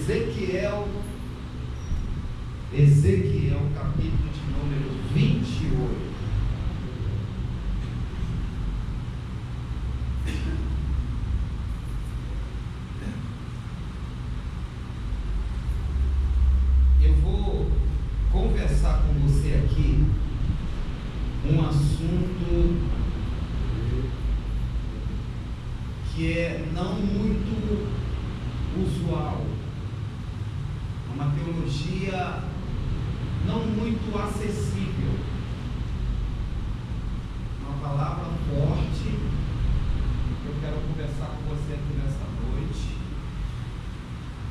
Ezequiel, capítulo de número 28. Eu vou conversar com você aqui um assunto que é não muito usual, uma teologia não muito acessível, uma palavra forte. Eu quero conversar com você aqui nessa noite,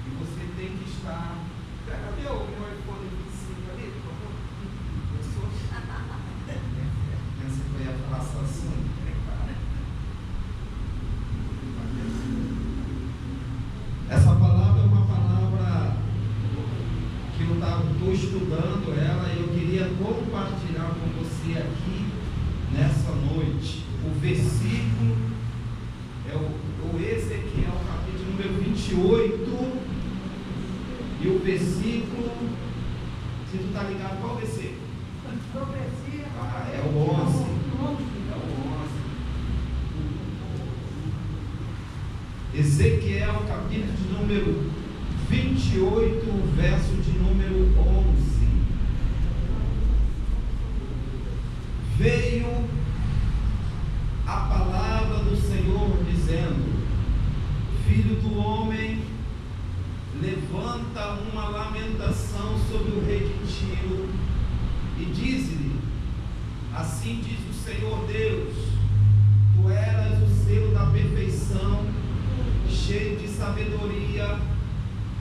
e você tem que estar. Pega meu iPhone 25 ali, por favor. Pensa que eu ia falar só assim, Essa palavra é uma palavra que eu estou estudando ela, e eu queria compartilhar com você aqui nessa noite. O versículo é o Ezequiel, capítulo número 28, e o versículo, se tu está ligado, qual versículo? É o 11. É o 11. Ezequiel, capítulo de número 28, verso de número 11. Veio a palavra do Senhor dizendo: Filho do homem, levanta uma lamentação sobre o rei de Tiro e diz-lhe: assim diz o Senhor Deus, tu eras o selo da perfeição, cheio de sabedoria,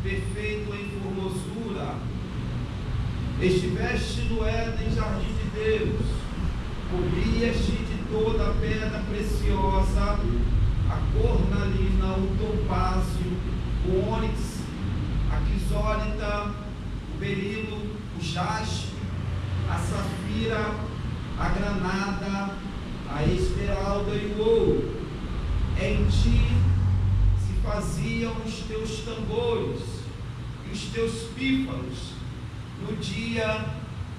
perfeito em formosura. Estiveste no Éden, jardim de Deus, cobrias-te de toda a pedra preciosa, a cornalina, o topázio, o ônix, a crisólita, o berilo, o jaspe, a safira, a granada, a esmeralda e o ouro. Em ti se faziam os teus tambores e os teus pífanos. No dia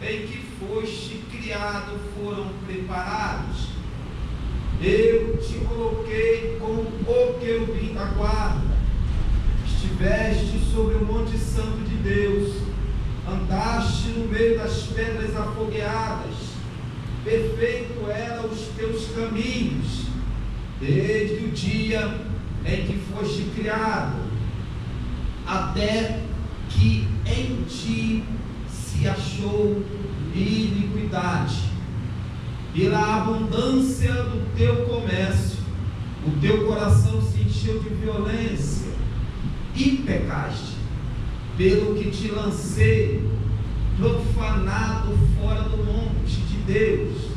em que foste criado foram preparados. Eu te coloquei como o querubim da guarda. Estiveste sobre o monte santo de Deus, andaste no meio das pedras afogueadas. Perfeito eram os teus caminhos, desde o dia em que foste criado, até que em ti se achou iniquidade. Pela abundância do teu comércio, o teu coração se encheu de violência e pecaste, pelo que te lancei profanado fora do monte de Deus,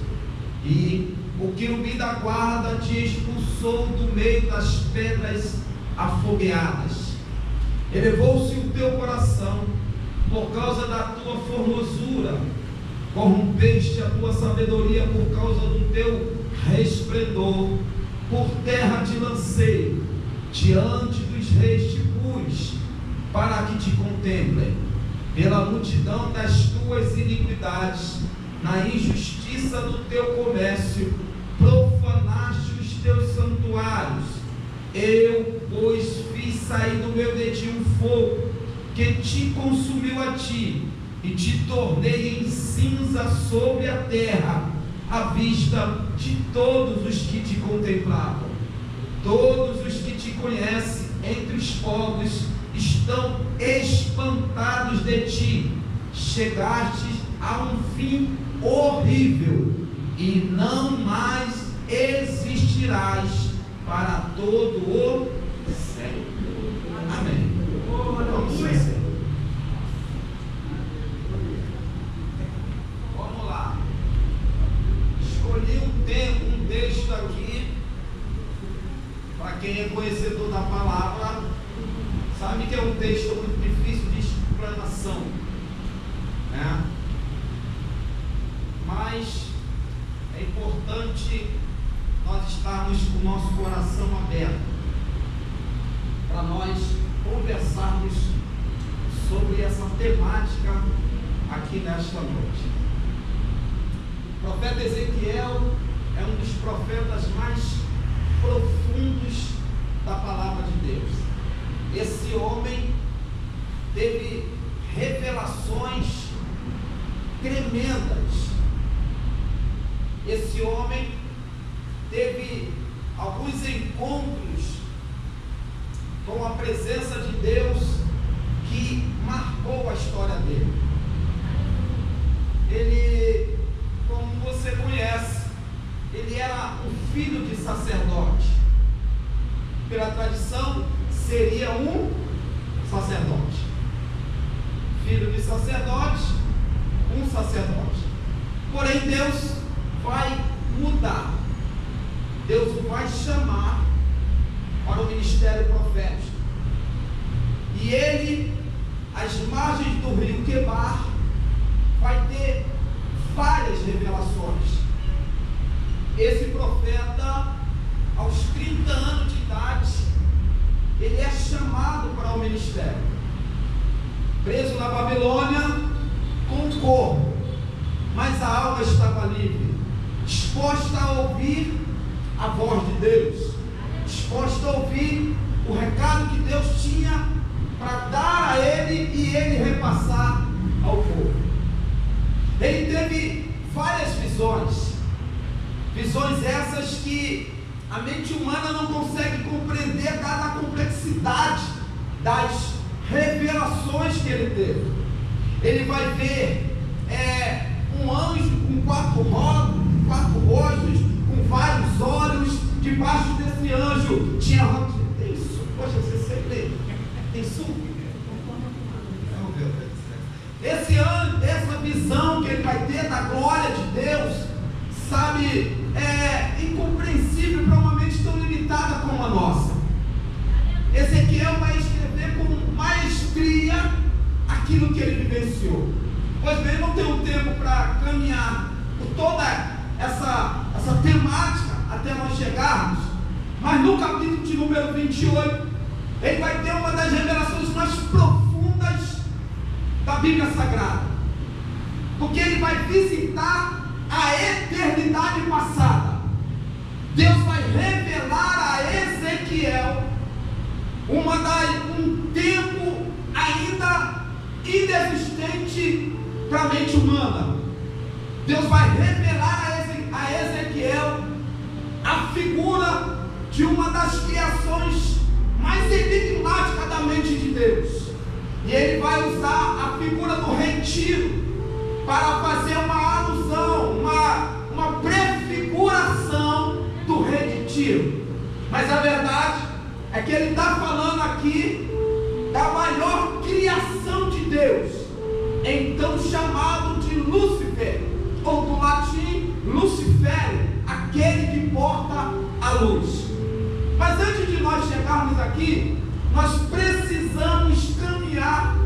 e o querubim da guarda te expulsou do meio das pedras afogueadas. Elevou-se o teu coração por causa da tua formosura, corrompeste a tua sabedoria por causa do teu resplendor. Por terra te lancei, diante dos reis te pus, para que te contemplem. Pela multidão das tuas iniquidades, na injustiça do teu comércio, profanaste os teus santuários. Eu, pois, fiz sair do meu dedinho um fogo, que te consumiu a ti, e te tornei em cinza sobre a terra, à vista de todos os que te contemplavam. Todos os que te conhecem entre os povos estão espantados de ti. Chegaste a um fim horrível, e não mais existirás para todo o século. Amém. Vamos vencer. Vamos lá. Escolhi um texto aqui, para quem é conhecedor da palavra, sabe que é um texto muito difícil de explanação, né? Mas é importante nós estarmos com o nosso coração aberto, para nós conversarmos sobre essa temática aqui nesta noite. O profeta Ezequiel é um dos profetas mais profundos da palavra de Deus. Esse homem teve revelações tremendas. Esse homem teve alguns encontros com a presença de Deus que marcou a história dele. Ele, como você conhece, ele era um filho de sacerdote. Pela tradição, seria um sacerdote. Filho de sacerdote, um sacerdote. Porém, Deus vai mudar. Deus o vai chamar para o ministério profético. E ele, às margens do rio Quebar, vai ter várias revelações. Esse profeta, aos 30 anos de idade, ele é chamado para o ministério. Preso na Babilônia, com o corpo, mas a alma estava livre, disposta a ouvir a voz de Deus, disposta a ouvir o recado que Deus tinha para dar a ele e ele repassar ao povo. Ele teve várias visões essas que a mente humana não consegue compreender, dada a complexidade das revelações que ele teve. Ele vai ver um anjo com quatro rostos, com vários olhos. Debaixo desse anjo tinha tem suco. Poxa, você sempre tem suco? Essa visão que ele vai ter da glória de Deus, sabe, é incompreensível para uma mente tão limitada como a nossa. Ezequiel vai escrever com maestria aquilo que ele vivenciou. Pois bem, não tenho tempo para caminhar por toda essa temática até nós chegarmos, mas no capítulo de número 28, ele vai ter uma das revelações mais profundas da Bíblia Sagrada, porque ele vai visitar a eternidade passada. Deus vai revelar a Ezequiel um tempo ainda inexistente para a mente humana. Deus vai revelar a Ezequiel a figura de uma das criações mais enigmáticas da mente de Deus. E ele vai usar a figura do retiro para fazer uma alusão, uma prefiguração do retiro. Mas a verdade é que ele está falando aqui da maior criação de Deus, então chamado de Lúcifer, ou do latim Lucifero, aquele que porta a luz. Mas antes de nós chegarmos aqui, nós precisamos caminhar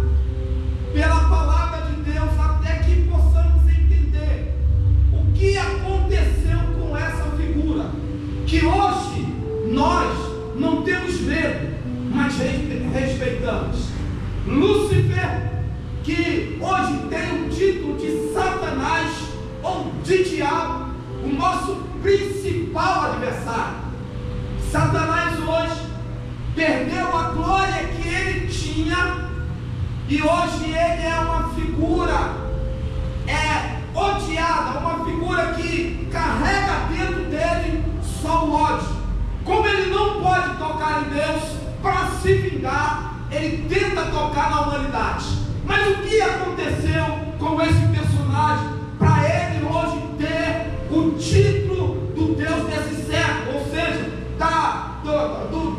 pela palavra de Deus até que possamos entender o que aconteceu com essa figura, que hoje nós não temos medo, mas respeitamos. Lúcifer, que hoje tem o título de Satanás ou de diabo, o nosso principal adversário. Satanás hoje perdeu a glória que ele tinha, e hoje ele é uma figura odiada, uma figura que carrega dentro dele só o ódio. Como ele não pode tocar em Deus para se vingar, ele tenta tocar na humanidade. Mas o que aconteceu com esse personagem para ele hoje ter o título do Deus desse século, ou seja,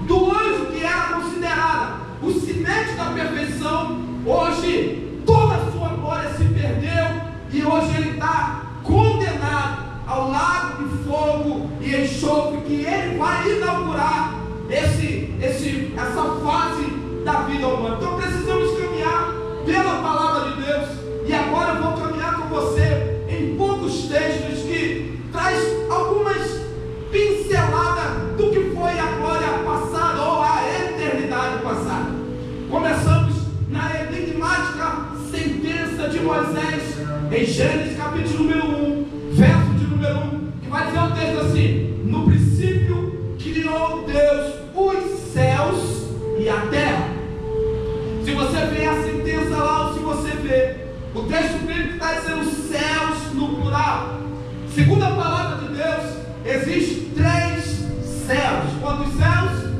do anjo que era considerada o sinete da perfeição? Hoje toda a sua glória se perdeu e hoje ele está condenado ao lago de fogo e enxofre, que ele vai inaugurar essa fase da vida humana. Então precisamos caminhar pela palavra de Deus, e agora eu vou caminhar com você em poucos textos que traz algumas pinceladas do que foi a glória passada ou a eternidade passada. Começamos na enigmática de Moisés, em Gênesis capítulo número 1, verso de número 1, que vai dizer o texto assim: no princípio criou Deus os céus e a terra. Se você vê a sentença lá, ou se você vê o texto bíblico, está dizendo céus no plural. Segundo a palavra de Deus, existem 3 céus. Quantos céus?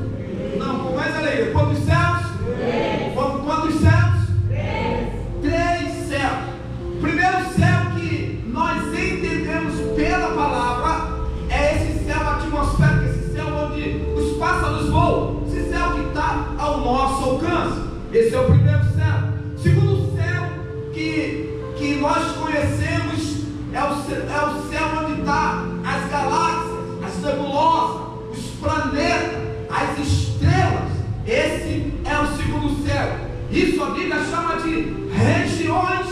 Não, começa a ler. Quantos céus? 3. Quantos céus? 3 céus. O primeiro céu que nós entendemos pela palavra é esse céu atmosférico, esse céu onde os pássaros voam, esse céu que está ao nosso alcance. Esse é o primeiro céu. O segundo céu que nós conhecemos é o céu onde está as galáxias, as nebulosas, os planetas, as estrelas. Esse é o segundo céu. Isso a Bíblia chama de regiões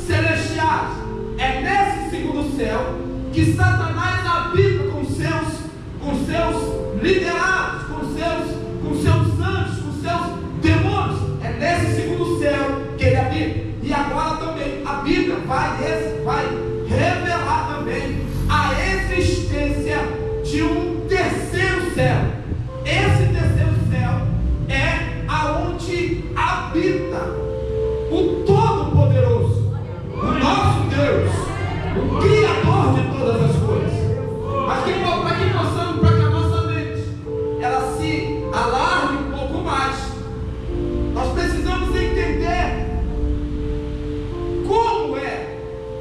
celestiais. É nesse segundo céu que Satanás habita com seus liderados, com seus anjos, com seus demônios. É nesse segundo céu que ele habita. E agora também a Bíblia vai revelar também a existência de um terceiro céu. Esse terceiro céu é aonde habita o Todo-Poderoso, o nosso Deus, o Criador de todas as coisas. Mas para que a nossa mente ela se alarme um pouco mais, nós precisamos entender como é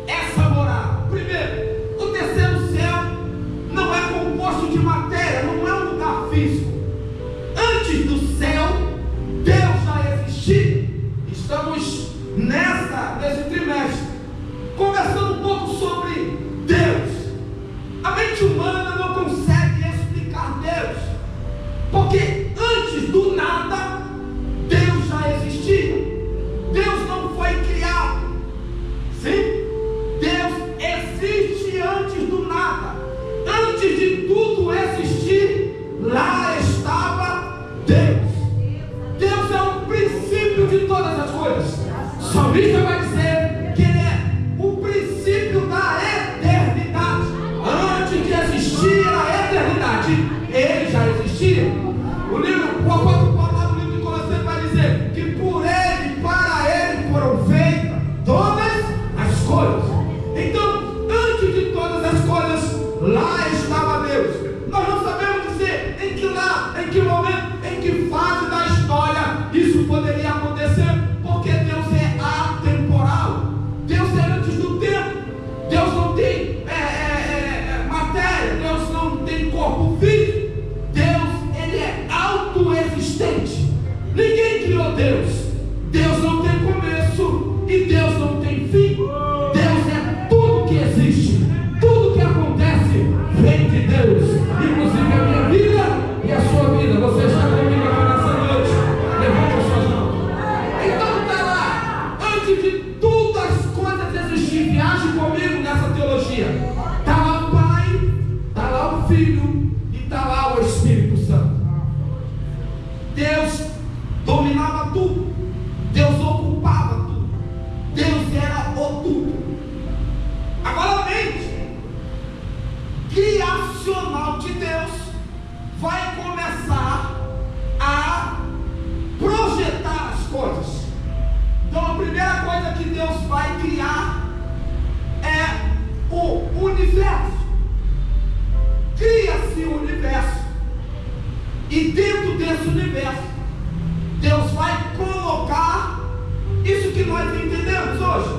essa morada. Primeiro, o terceiro céu não é composto de matéria, não é um lugar físico. Antes do céu, Deus já existia. Estamos nesse trimestre conversando um pouco sobre Deus. A mente humana não consegue explicar Deus, porque antes do nada Deus já existia. Deus não foi criado. Sim? Deus existe antes do nada. Antes de tudo existir, lá estava Deus. Deus é o princípio de todas as coisas. O salmista vai dizer que Ele é o princípio da eternidade. Antes de existir a eternidade, Ele já existia. O apóstolo Paulo, lá no livro de Colossenses, vai dizer que por Ele, para Ele foram feitas todas as coisas. Então, antes de todas as coisas, lá estava Deus. Nós não sabemos dizer em que momento, em que fase da história isso poderia acontecer, porque Deus é atemporal. Deus é antes do tempo. Deus não tem matéria. Deus não tem corpo físico. Deus, Ele é autoexistente. Ninguém criou Deus. Deus não tem começo e Deus não tem fim. Deus é tudo que existe. Tudo que acontece vem de Deus. Inclusive a minha vida e a sua vida. Você está comigo aqui nessa noite? Levante as suas mãos. Então está lá. Antes de todas as coisas existir, viaje comigo nessa teologia. Está lá o Pai, está lá o Filho e está lá o Espírito Santo. Deus dominava tudo. Deus ocupava tudo. Deus era o tudo. Agora a mente criacional de Deus vai começar a projetar as coisas. Então a primeira coisa que Deus vai criar é o universo. Cria-se o universo. E dentro desse universo, Deus vai colocar isso que nós entendemos hoje,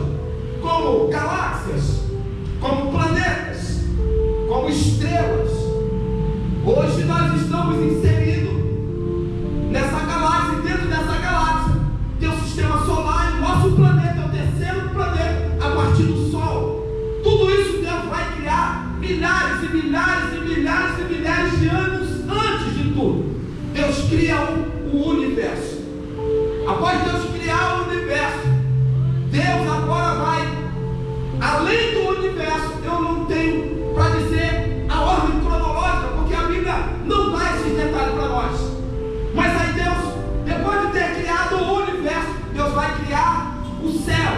como galáxias, como planetas, como estrelas. Hoje nós estamos inseridos nessa galáxia, e dentro dessa galáxia tem o sistema solar, e o nosso planeta é o terceiro planeta a partir do Sol. Tudo isso Deus vai criar milhares e milhares e milhares e milhares de anos antes de tudo. Deus cria o universo. Após Deus criar o universo, Deus agora vai, além do universo, eu não tenho para dizer a ordem cronológica, porque a Bíblia não dá esses detalhes para nós. Mas aí Deus, depois de ter criado o universo, Deus vai criar o céu.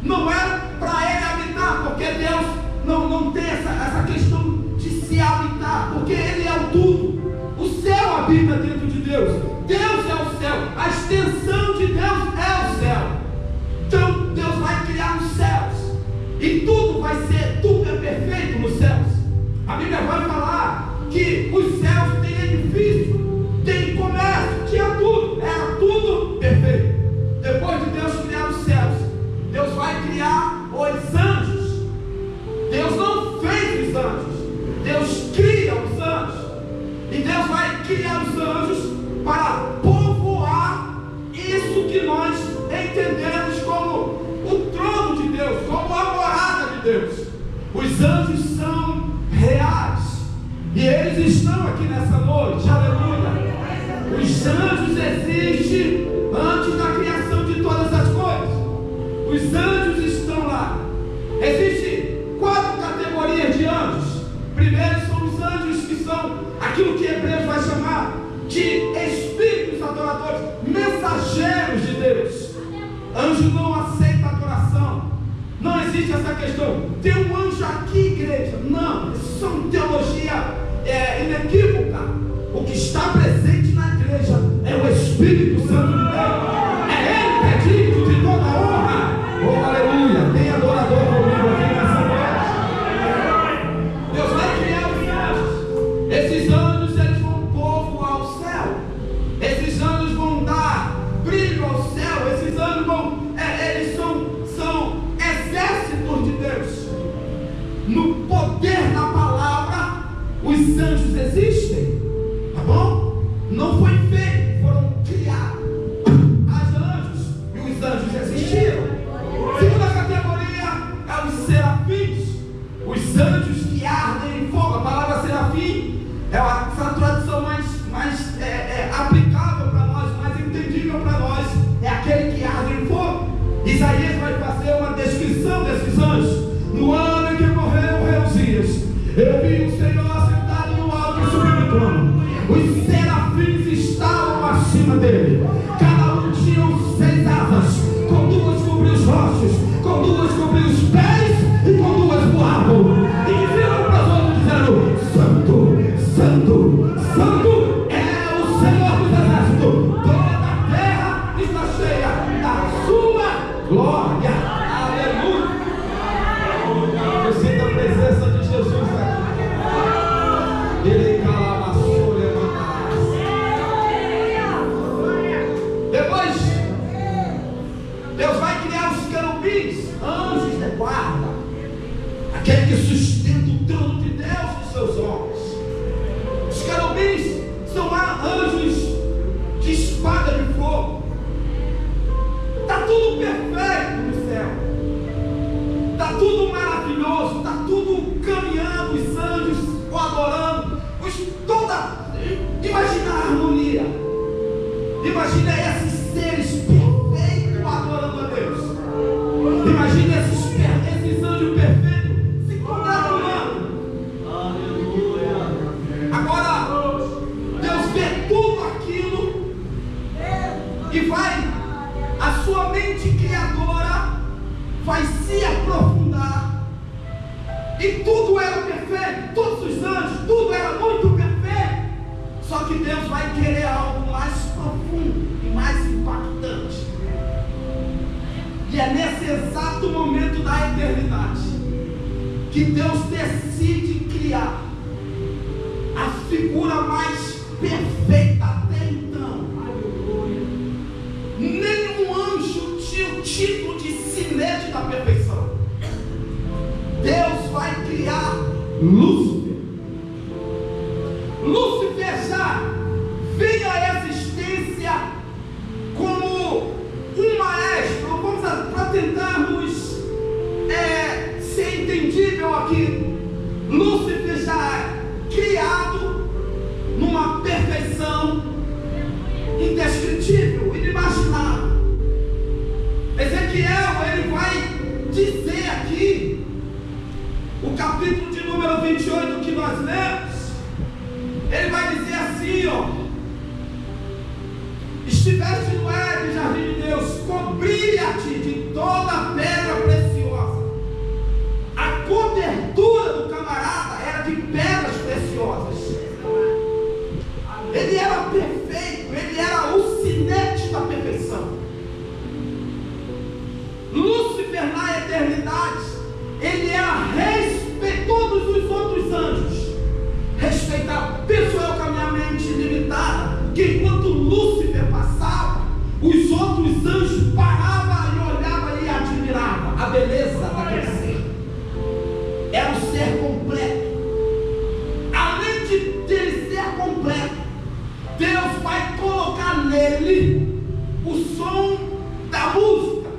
não era para ele habitar, porque Deus não tem essa questão de se habitar, porque Ele é o tudo. O céu habita dentro de Deus. Deus é o céu. A extensão de Deus é o céu. Então Deus vai criar os céus, e tudo é perfeito nos céus. A Bíblia vai falar que os céus têm edifício, tem comércio, tinha tudo, era tudo perfeito. Depois de Deus criar os céus, Deus vai criar os anjos. Deus não fez os anjos, Deus cria os anjos. E Deus vai criar os anjos para povoar isso que nós entendemos como o trono de Deus, como a morada de Deus. Os anjos são reais, e eles estão aqui nessa noite, aleluia. Os anjos existem antes da criação de todas as coisas. Os anjos estão lá. Existem 4 categorias de anjos. Primeiro são os anjos que são aquilo que Hebreus vai chamar de espíritos adoradores, mensageiros de Deus. Anjo não aceita adoração. Não existe essa questão. Tem um anjo aqui, igreja. Não, isso é teologia inequívoca. O que está presente na igreja é o Espírito Santo de Deus. É Ele que é digno de toda a honra. Oh, aleluia. Tem adorador comigo aqui nessa noite. Deus vai criar os anjos. Esses anjos, eles vão povoar o céu. Esses anjos vão dar brilho ao céu. Esses anjos eles são exércitos de Deus. No poder da palavra, os anjos existem. Tá bom? Não foi feito, foram criados. As anjos, e os anjos existiram. Segunda categoria é os serafins. Os anjos que ardem em fogo. A palavra serafim é essa tradução mais aplicável para nós, mais entendível para nós. É aquele que arde em fogo. Isaías vai fazer uma descrição desses anjos. No ano em que morreu o rei Uzias, eu vi o Senhor sentado no alto e sublime trono. Os serafins estavam acima dele. Cada um tinha 6 asas. Com 2 cobriu os rostos, com 2 cobriu os pés, e com 2 voavam. E viram para os outros dizendo: Santo, Santo, Santo é o Senhor dos exércitos. Toda a terra está cheia da sua glória. Aleluia. Eu sinto a presença de Jesus aqui. Ele cala a sua Depois, Deus vai criar os querubins, anjos de guarda, aquele que sustenta o trono de Deus nos seus olhos. Os querubins são anjos de espada de fogo. Está tudo perfeito no céu, está tudo maravilhoso, está tudo caminhando, os anjos o adorando, imagina a harmonia, imagina esses seres perfeitos adorando a Deus, imagina esses anjos perfeitos se congratulando. Aleluia. Agora Deus vê tudo aquilo e a sua mente criadora vai se aprofundar, e tudo era perfeito, todos os anjos, tudo era muito perfeito. Só que Deus vai querer algo mais profundo e mais impactante. E é nesse exato momento da eternidade que Deus decide criar a figura mais perfeita até então. Nenhum anjo tinha o título de sinete da perfeição. Deus vai criar Lúcifer. Lúcifer já veio à existência como um maestro. Vamos para tentarmos ser entendível aqui. Lúcifer já é criado numa perfeição indescritível, inimaginável. Ezequiel, ele vai dizer aqui, o capítulo de número 28 que nós lemos, ele vai dizer assim, estiveste no Éden, jardim de Deus, cobria-te de toda pedra preciosa nele o som da música.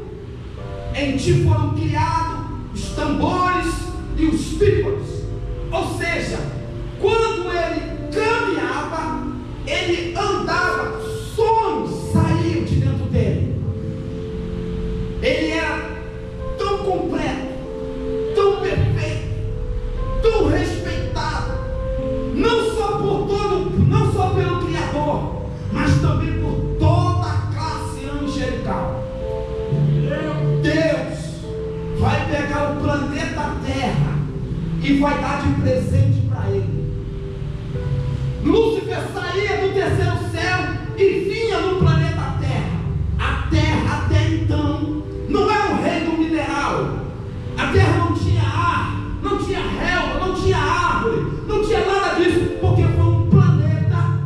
Em ti foram criados os tambores e os pífanos. Ou seja, quando ele caminhava, ele andava, sons saíam de dentro dele. Ele era tão completo, tão perfeito, tão respeitado, não só pelo Criador, mas também por toda a classe angelical. Deus vai pegar o planeta Terra e vai dar de presente para ele. Lúcifer saía do terceiro céu e vinha no planeta Terra. A Terra até então não era um reino mineral. A Terra não tinha ar, não tinha relva, não tinha árvore, não tinha nada disso, porque foi um planeta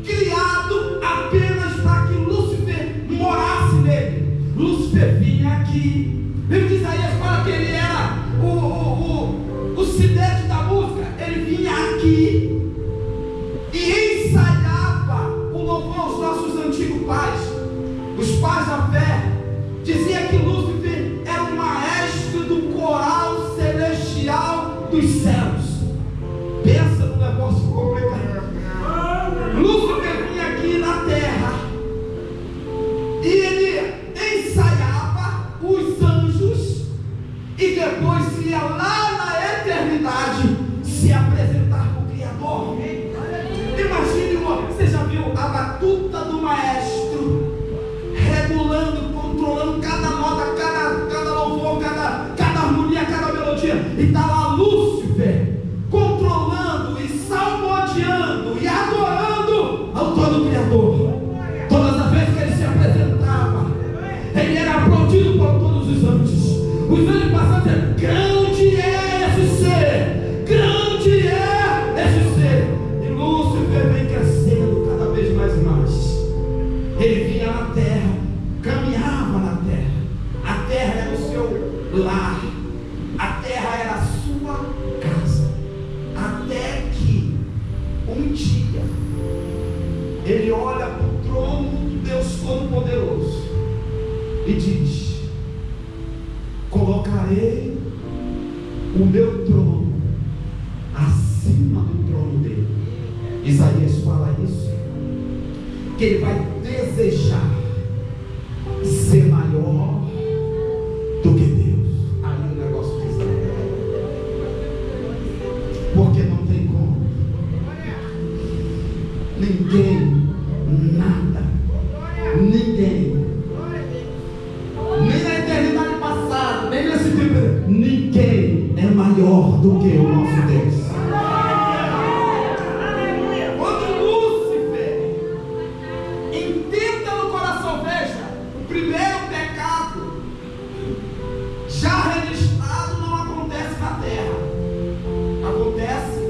criado apenas para que Lúcifer morasse nele. Lúcifer vinha aqui. Livro de Isaías fala que ele era o cidade da música. Ele vinha aqui e ensaiava o louvor aos nossos antigos pais, os pais da fé. Dizia que Lúcifer era o maestro do coral celestial dos céus. Pensa no negócio complicado. Lúcifer vinha aqui na terra e ele ensaiava os anjos e depois ia lá na eternidade se apresentar para o Criador. Imagine, você já viu a batuta do maestro regulando, controlando cada nota, cada louvor, cada harmonia, cada melodia, e está lá Lúcifer controlando e salmodiando e adorando ao todo Criador. Todas as vezes que ele se apresentava, ele era aplaudido por todos os anjos. Os anjos passavam a dizer: grande é esse ser, grande é esse ser. E Lúcifer vem crescendo cada vez mais e mais. Ele vinha na terra, caminhava na terra. A terra era o seu lar, a terra era a sua casa. Até que um dia ele olha para o trono do Deus Todo-Poderoso e diz: colocarei o meu trono acima do trono dele. Isaías fala isso, que ele vai desejar ser maior do que Deus. Aí o negócio desanda, porque não tem como. Ninguém, nada, ninguém, nem na eternidade passada, nem nesse tempo, ninguém é maior do que o nosso Deus. Quando Lúcifer entenda no coração, veja, o primeiro pecado já registrado não acontece na terra, acontece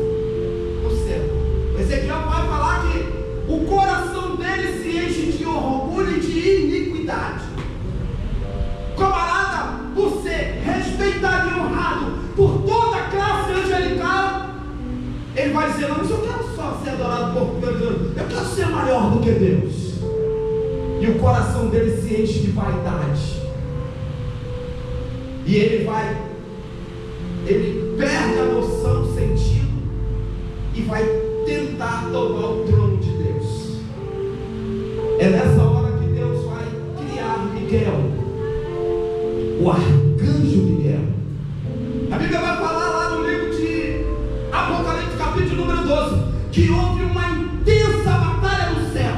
no céu. Ezequiel vai falar que o coração dele se enche de orgulho e de iniquidade. Camarada, por ser respeitado e honrado por toda a classe angelical, ele vai dizer: não, mas eu quero só ser adorado por Deus, eu quero ser maior do que Deus. E o coração dele se enche de vaidade, e ele perde a noção, o sentido, e vai tentar tomar o trono de Deus. É nessa hora que Deus vai criar Miguel, o arcanjo Miguel. A Bíblia vai falar lá no livro de Apocalipse, capítulo número 12, que houve uma intensa batalha no céu.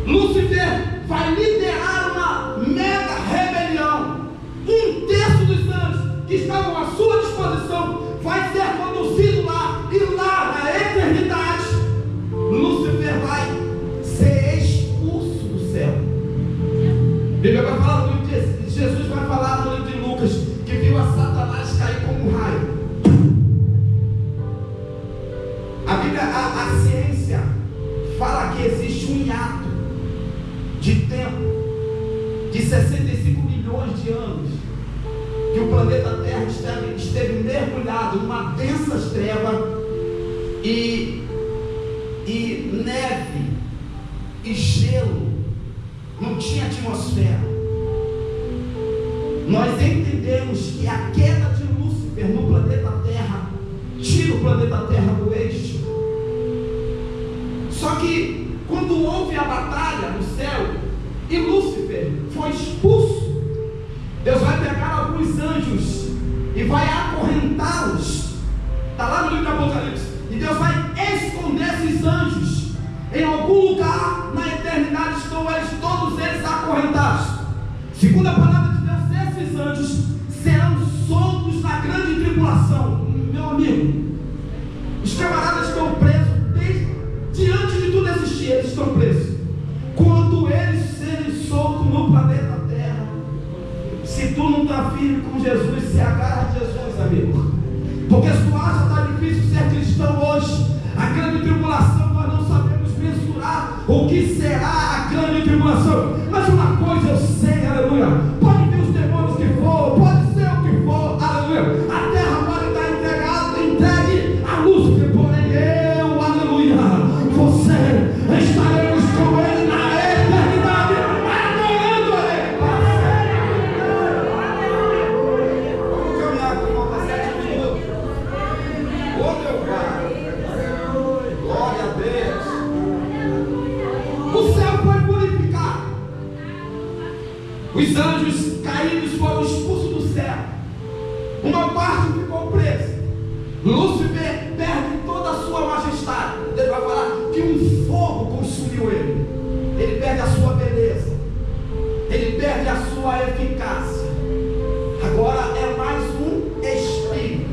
Lúcifer vai liderar uma mega rebelião. Um terço dos anjos que estavam à sua disposição vai ser conduzido lá, e lá na eternidade Lúcifer vai ser expulso do céu. A Bíblia vai falar no livro de Jesus, vai falar no livro de Lucas, que viu a Satanás cair como um raio. A Bíblia, a ciência fala que existe um hiato de tempo de 65 milhões de anos que o planeta Terra esteve mergulhado numa densa treva, e neve e gelo, não tinha atmosfera. Nós entendemos que a queda de Lúcifer no planeta Terra tira o planeta Terra do eixo. Só que quando houve a batalha no céu e Lúcifer foi expulso, Deus vai pegar alguns anjos e vai acorrentá-los. Está lá no livro do Apocalipse. E Deus vai esconder esses anjos em algum lugar na eternidade. Estão eles, todos eles acorrentados. Segundo a palavra de Deus, esses anjos serão soltos na grande tribulação. Meu amigo, os camaradas estão presos diante de tudo existir, eles estão presos. Quando eles serem soltos no planeta Terra, se tu não está firme com Jesus, se agarra a Jesus, amigo. Porque se tu acha que está difícil ser cristão hoje, a grande tribulação, nós não sabemos mensurar o que será a grande tribulação. Mas uma coisa eu sei, aleluia, pode vir os demônios que for, pode ser o que for, aleluia, a terra pode estar entregue a Lúcifer, porém eu, aleluia, você, estaremos com ele na eternidade, adorando a ele. Vamos caminhar com falta 7 minutos. Ô meu Pai, glória a Deus. O céu foi purificado. Os anjos caídos foram expulsos do céu. Uma parte ficou presa. Lúcifer perde toda a sua majestade. Deus vai falar que um fogo consumiu ele. Ele perde a sua beleza. Ele perde a sua eficácia. Agora é mais um espírito.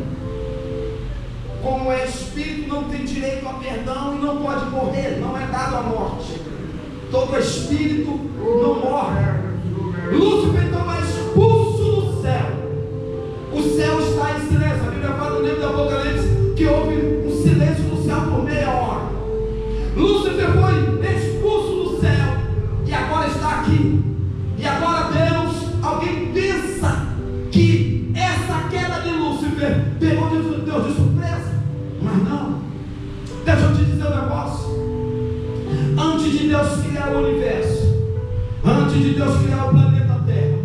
Como é espírito, não tem direito a perdão e não pode morrer. Não é dado a morte. Todo espírito não morre. Lúcifer então é expulso do céu. O céu está em silêncio. A Bíblia fala no livro do Apocalipse que houve um silêncio no céu por meia hora. Lúcifer foi expulso do céu e agora está aqui. E agora Deus, alguém pensa que essa queda de Lúcifer pegou Deus de surpresa? Mas não. Deixa eu te dizer um negócio. Antes de Deus criar o universo, antes de Deus criar o planeta Terra,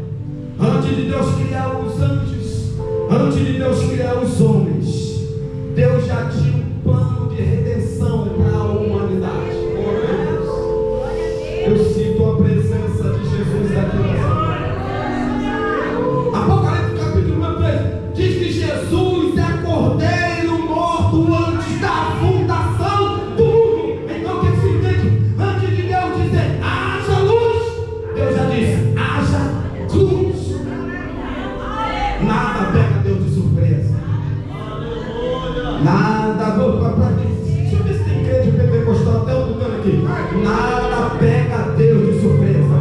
antes de Deus criar os anjos, antes de Deus criar os homens, Deus já tinha um plano de redenção para a humanidade. Oh, Deus, eu sinto a presença de Jesus aqui nessa manhã. Apocalipse capítulo 3 diz que Jesus é cordeiro morto antes da fundação do mundo. Então o que se entende? Antes de Deus dizer haja luz, Deus já disse haja luz. Nada pega Deus de surpresa. Nada, deixa eu ver se tem crente pentecostal até o lugar aqui. Nada pega Deus de surpresa.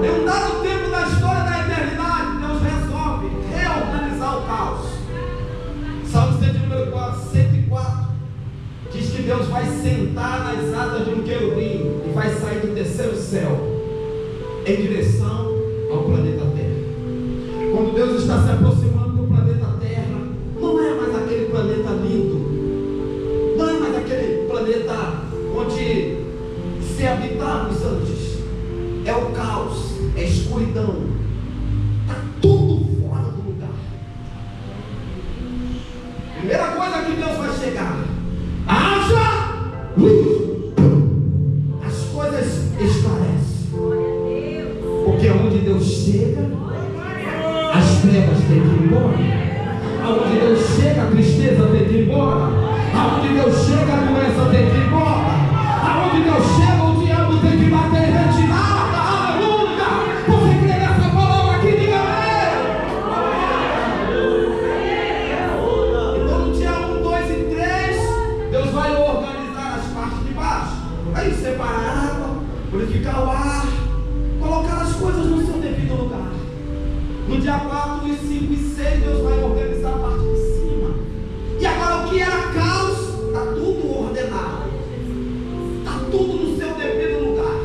Em um dado tempo da história da eternidade, Deus resolve reorganizar o caos. Salmo 104 diz que Deus vai sentar nas asas de um querubim e vai sair do terceiro céu em direção ao planeta Terra. Quando Deus está se aproximando do planeta Terra, não é mais aquele planeta lindo, não é mais aquele planeta onde se habitavam os anjos. É o caos, é a escuridão, está tudo fora do lugar. Primeira coisa que Deus vai chegar: haja luz. As coisas esclarecem, porque onde Deus chega, as trevas têm que ir embora. Aonde Deus chega, a tristeza tem que ir embora. Aonde Deus chega, a doença tem que ir embora. Aonde Deus chega, o diabo tem que bater em retirada. Aleluia! Você crê nessa palavra aqui? Diga amém. Então no dia 1, 2 e 3, Deus vai organizar as partes de baixo. Aí separar a água, purificar o ar, colocar as coisas no seu devido lugar. No dia 4, 5 e 6, Deus vai organizar a parte de cima. E agora o que era caos, está tudo ordenado. Está tudo no seu devido lugar.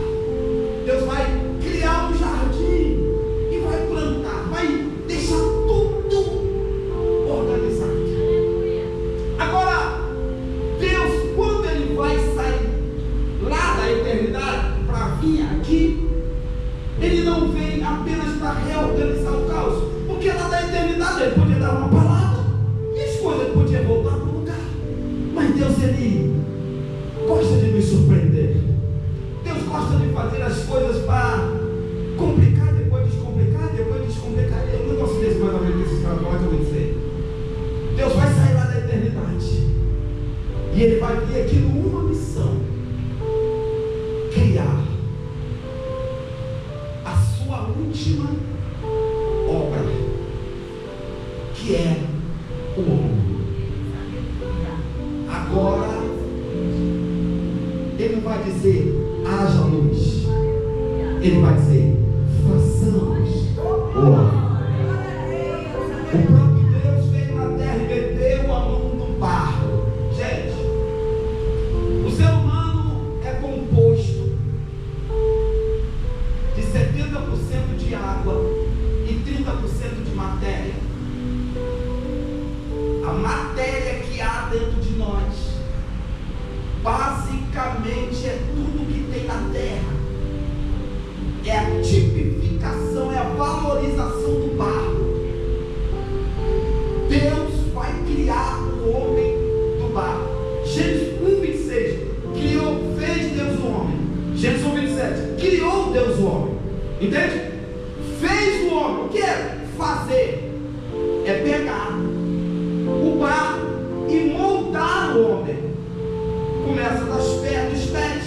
Deus vai criar um jardim e vai plantar, vai deixar tudo organizado. Agora, Ele gosta de nos surpreender. Deus gosta de fazer as coisas para complicar, depois descomplicar, depois descomplicar. É um negócio desse mais ou menos que esses caras gostam de dizer. Deus vai sair lá da eternidade e Ele vai vir aqui numa missão: criar a sua última obra, que é o homem. Agora Ele não vai dizer haja luz, Ele vai dizer façamos o homem. O próprio Deus veio na terra e meteu a mão no barro. Gente, o ser humano é composto de 70% de água e 30% de matéria. A matéria que há dentro de nós basicamente é tudo que tem na terra. É a tipificação, é a valorização do barro. Deus vai criar o homem do barro. Gênesis 1:26, fez Deus o homem. Gênesis 1:27, criou Deus o homem. Entende? Fez o homem. O que é fazer? É pegar o barro e moldar o homem. Começa das pernas, dos pés.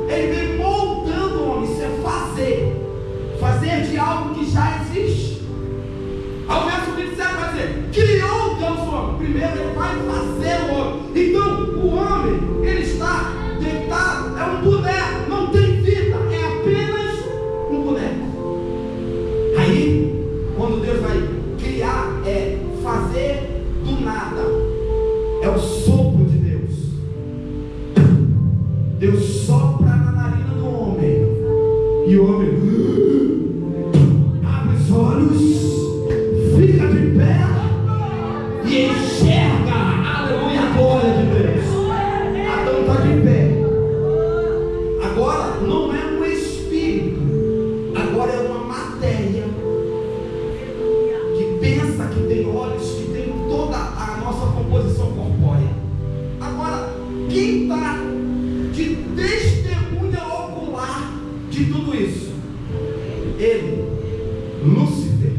Ele vem moldando o homem. Isso é fazer. Fazer de algo que já existe. Ao verso 27 vai dizer: criou Deus o homem. Primeiro Ele vai fazer o homem. Então o homem, ele está deitado, é um boneco, não tem vida, é apenas um boneco. Aí, quando Deus vai criar, é fazer do nada. É o sopro de Deus. Deus sopra na narina do homem e o homem abre os olhos, fica de pé e enxerga. Aleluia, a glória de Deus. Adão está de pé. Agora não é um espírito, agora é uma matéria que pensa, que tem olhos, que tem toda a nossa composição corpórea. Agora, quem está de testemunha ocular de tudo isso? Ele, Lúcifer,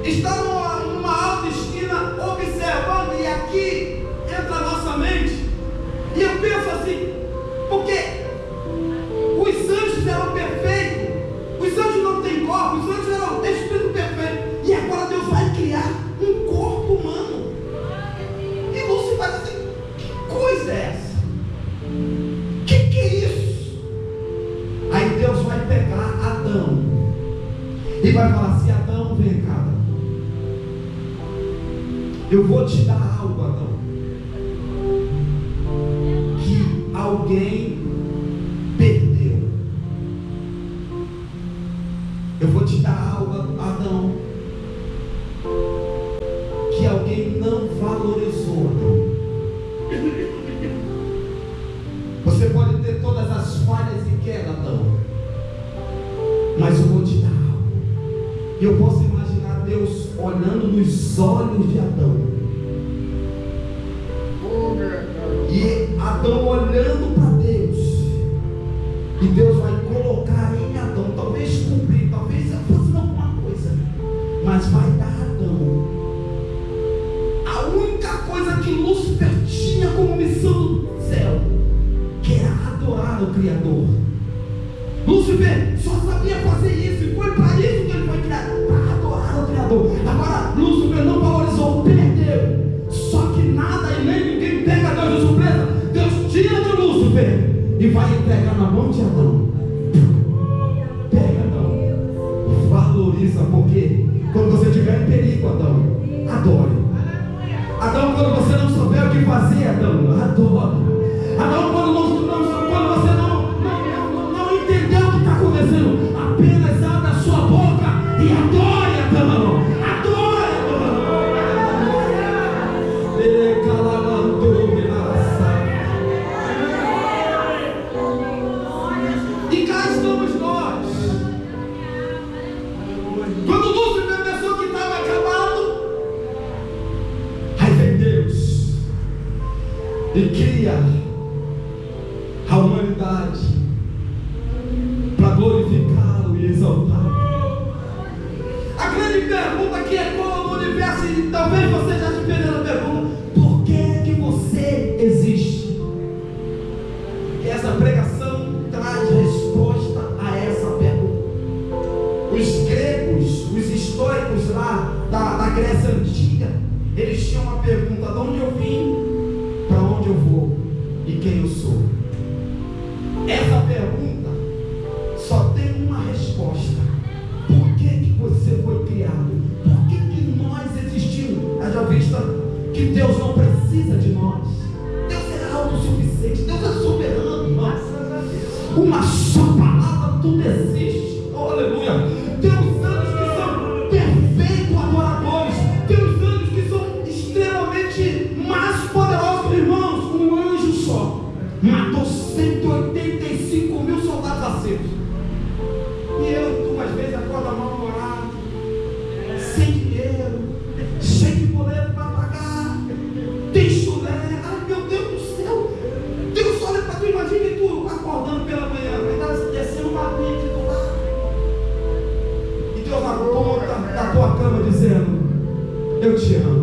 está numa alta esquina observando, e aqui entra a nossa mente, e eu penso assim, porque os anjos eram perfeitos, os anjos não têm corpo, os anjos eram espírito perfeito, e agora Deus vai criar um corpo humano, e Lúcifer vai dizer: que coisa é essa? Que é isso? Aí Deus vai pegar Adão e vai falar assim: Adão, vem cá, eu vou te dar algo, Adão, que alguém perdeu. Eu vou te dar algo, Adão, que alguém não valorizou, Adão. Você pode ter todas as falhas e quedas, Adão, mas eu vou te dar algo. E eu posso imaginar Deus olhando nos olhos de Adão, e Adão olhando para Deus, e Deus vai colocar em Adão, talvez cumprir, talvez fazer alguma coisa, mas vai dar a Adão a única coisa que Lúcifer tinha como missão no céu, que era adorar o Criador. Lúcifer só sabia fazer isso, e foi para isso que ele foi criado, para adorar o Criador. Agora Lúcifer não valorizou, perdeu. Só que nada e nem ninguém pega Deus de surpresa. Deus tira do Lúcifer e vai entregar na mão de Adão. Pega, Adão, valoriza, porque quando você estiver em perigo, Adão, adore. Adão, quando você não souber o que fazer, Adão, adore. Adão, quando você não entendeu o que está acontecendo, apenas abra a sua boca e adore, Adão. Adore, Adão. E cá estamos nós. Quando Lúcifer pensou que estava acabado, aí vem Deus e cria a humanidade para glorificá-lo e exaltá-lo. A grande pergunta que ecoa no universo, e talvez você já se fez a pergunta: por que você existe? E essa pregação traz resposta a essa pergunta. Os gregos, os históricos lá da Grécia Antiga, eles tinham uma pergunta: de onde eu vim, para onde eu vou e quem eu sou? Essa pergunta só tem uma resposta: por que você foi criado? Por que nós existimos? Haja vista que Deus não precisa de nós. Deus é autossuficiente, Deus é soberano, irmãos. Uma só palavra, tudo existe. Oh, aleluia. Tem os anjos que são perfeitos adoradores, tem os anjos que são extremamente mais poderosos, irmãos. Um anjo só matou 185 mil soldados aceitos. E eu, tu, às vezes, acorda mal-humorado, sem dinheiro, cheio de boleto para pagar, tem chulé. Ai, meu Deus do céu. Deus olha para tu, imagina tu acordando pela manhã, vai descendo uma mente do lado, e Deus na ponta da tua cama dizendo: eu te amo.